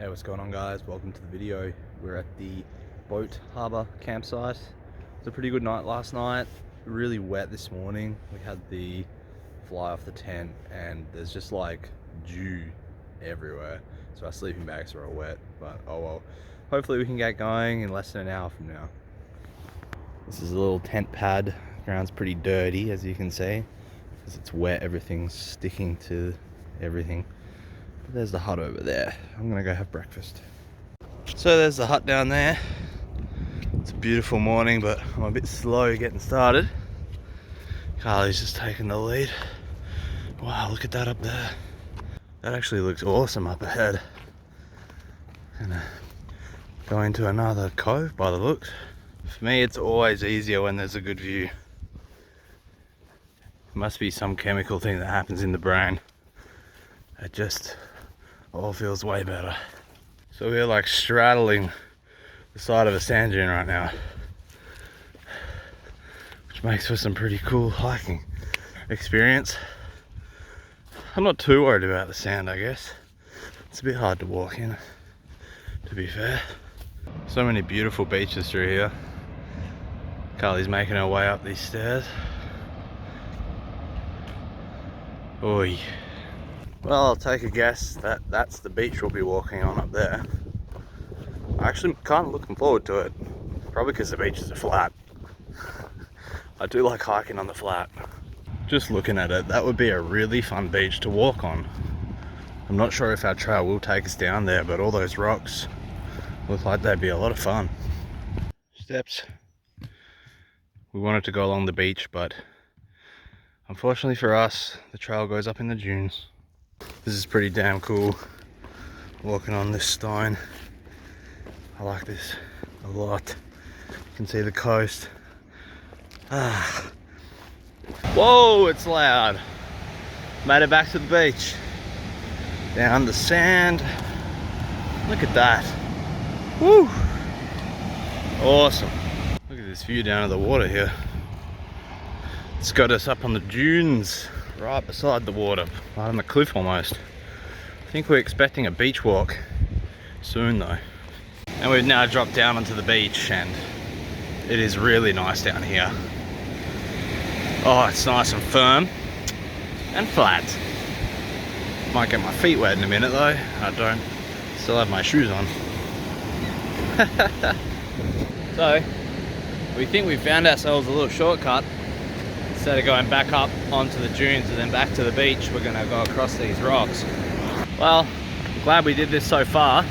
Hey, what's going on, guys? Welcome to the video. We're at the boat harbour campsite. It was a pretty good night last night. Really wet this morning. We had the fly off the tent and there's just like dew everywhere. So our sleeping bags are all wet, but oh well. Hopefully we can get going in less than an hour from now. This is a little tent pad. Ground's pretty dirty, as you can see. Because it's wet, everything's sticking to everything. There's the hut over there. I'm gonna go have breakfast. So there's the hut down there. It's a beautiful morning, but I'm a bit slow getting started. Carly's just taking the lead. Wow, look at that up there. That actually looks awesome up ahead. Gonna go into another cove by the looks. For me, it's always easier when there's a good view. It must be some chemical thing that happens in the brain. It just all feels way better. So we're like straddling the side of a sand dune right now, which makes for some pretty cool hiking experience. I'm not too worried about the sand, I guess. It's a bit hard to walk in, to be fair. So many beautiful beaches through here. Carly's making her way up these stairs. Oi. Well, I'll take a guess that that's the beach we'll be walking on up there. I actually kind of looking forward to it. Probably because the beaches are flat. I do like hiking on the flat. Just looking at it, that would be a really fun beach to walk on. I'm not sure if our trail will take us down there, but all those rocks look like they'd be a lot of fun. Steps. We wanted to go along the beach, but unfortunately for us, the trail goes up in the dunes. This is pretty damn cool, walking on this stone. I like this a lot. You can see the coast. Ah. Whoa, it's loud. Made it back to the beach. Down the sand. Look at that. Woo! Awesome. Look at this view down to the water here. It's got us up on the dunes, right beside the water, right on the cliff almost. I think we're expecting a beach walk soon though. And we've now dropped down onto the beach and it is really nice down here. Oh, it's nice and firm and flat. Might get my feet wet in a minute though. I don't. Still have my shoes on. So, we think we found ourselves a little shortcut. Instead of going back up onto the dunes and then back to the beach, we're gonna go across these rocks. Well, I'm glad we did this so far.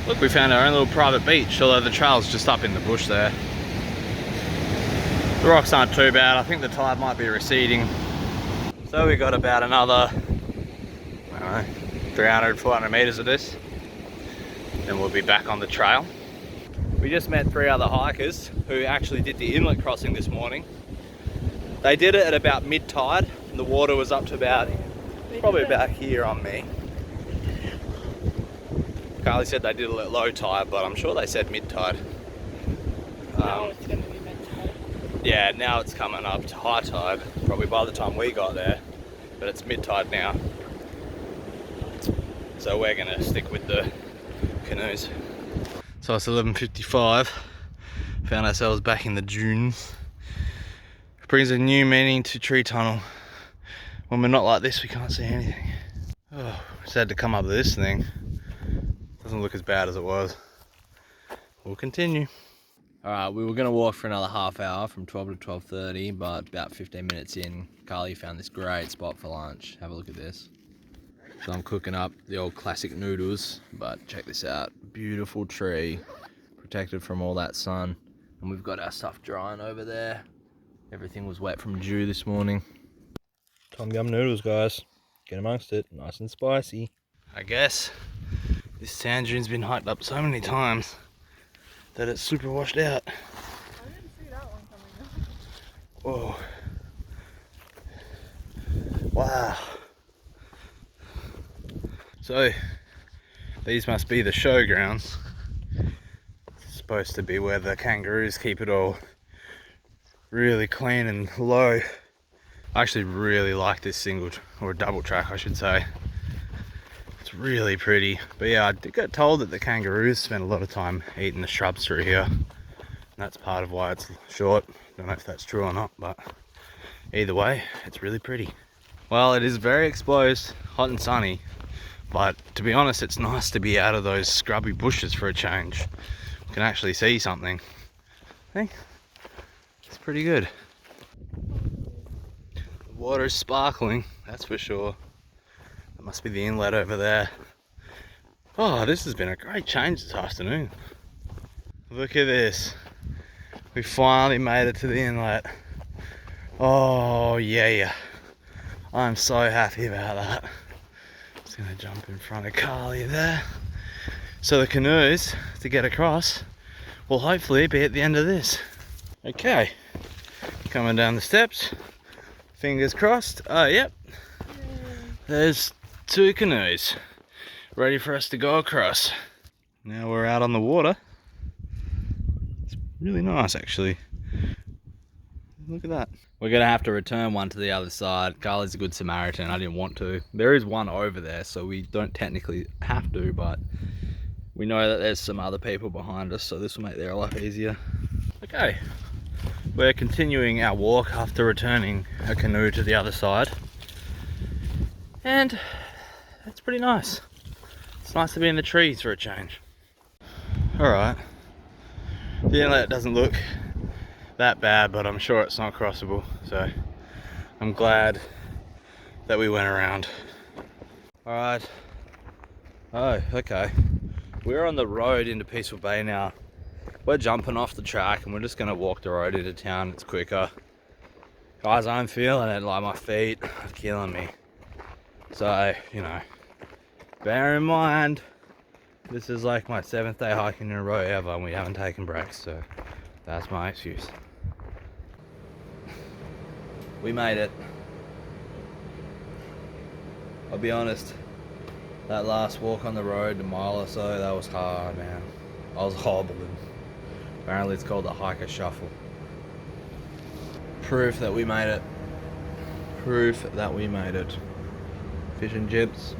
Look, we found our own little private beach, although the trail's just up in the bush there. The rocks aren't too bad. I think the tide might be receding. So we got about another, I don't know, 300, 400 meters of this. Then we'll be back on the trail. We just met 3 other hikers who actually did the inlet crossing this morning. They did it at about mid-tide, and the water was up to about, probably about here on me. Carly said they did it at low tide, but I'm sure they said mid-tide. Now it's going to be mid-tide. Yeah, now it's coming up to high tide, probably by the time we got there, but it's mid-tide now. So we're gonna stick with the canoes. So it's 11:55, found ourselves back in the dunes. Brings a new meaning to tree tunnel. When we're not like this, we can't see anything. Oh, just had to come up with this thing. Doesn't look as bad as it was. We'll continue. All right, we were gonna walk for another half hour from 12 to 12:30, but about 15 minutes in, Carly found this great spot for lunch. Have a look at this. So I'm cooking up the old classic noodles, but check this out. Beautiful tree, protected from all that sun. And we've got our stuff drying over there. Everything was wet from dew this morning. Tom Yum noodles, guys. Get amongst it. Nice and spicy. I guess this sand dune's been hiked up so many times that it's super washed out. I didn't see that one coming up. Whoa. Wow. So, these must be the showgrounds. It's supposed to be where the kangaroos keep it all really clean and low. I actually really like this single, or double track I should say. It's really pretty. But yeah, I did get told that the kangaroos spend a lot of time eating the shrubs through here. And that's part of why it's short. Don't know if that's true or not, but either way, it's really pretty. Well, it is very exposed, hot and sunny, but to be honest, it's nice to be out of those scrubby bushes for a change. You can actually see something. I think it's pretty good. The water is sparkling, that's for sure. That must be the inlet over there. Oh, this has been a great change this afternoon. Look at this. We finally made it to the inlet. Oh yeah. I'm so happy about that. Just gonna jump in front of Carly there. So the canoes to get across will hopefully be at the end of this. Okay, coming down the steps. Fingers crossed. Oh, yep. There's 2 canoes ready for us to go across. Now we're out on the water. It's really nice, actually. Look at that. We're gonna have to return one to the other side. Carly's a good Samaritan. I didn't want to. There is one over there, so we don't technically have to, but we know that there's some other people behind us, so this will make their life easier. Okay, we're continuing our walk after returning a canoe to the other side. And it's pretty nice. It's nice to be in the trees for a change. Alright. The inlet doesn't look that bad, but I'm sure it's not crossable, so I'm glad that we went around. Alright. Oh, okay. We're on the road into Peaceful Bay now. We're jumping off the track and we're just gonna walk the road into town. It's quicker. Guys, I'm feeling it, like my feet are killing me. So, you know, bear in mind, this is like my 7th day hiking in a row ever and we haven't taken breaks, so that's my excuse. We made it. I'll be honest, that last walk on the road, a mile or so, that was hard, man. I was hobbling. Apparently it's called the hiker shuffle. Proof that we made it. Proof that we made it. Fish and chips.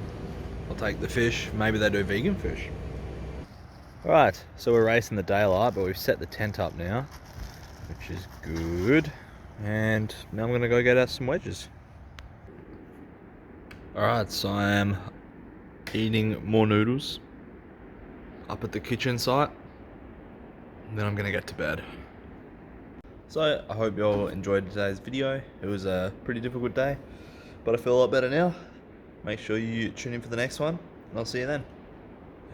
I'll take the fish. Maybe they do vegan fish. Alright, so we're racing the daylight, but we've set the tent up now, which is good. And now I'm gonna go get us some wedges. Alright, so I am eating more noodles up at the kitchen site. And then I'm gonna get to bed. So I hope you all enjoyed today's video. It was a pretty difficult day, but I feel a lot better now. Make sure you tune in for the next one, and I'll see you then.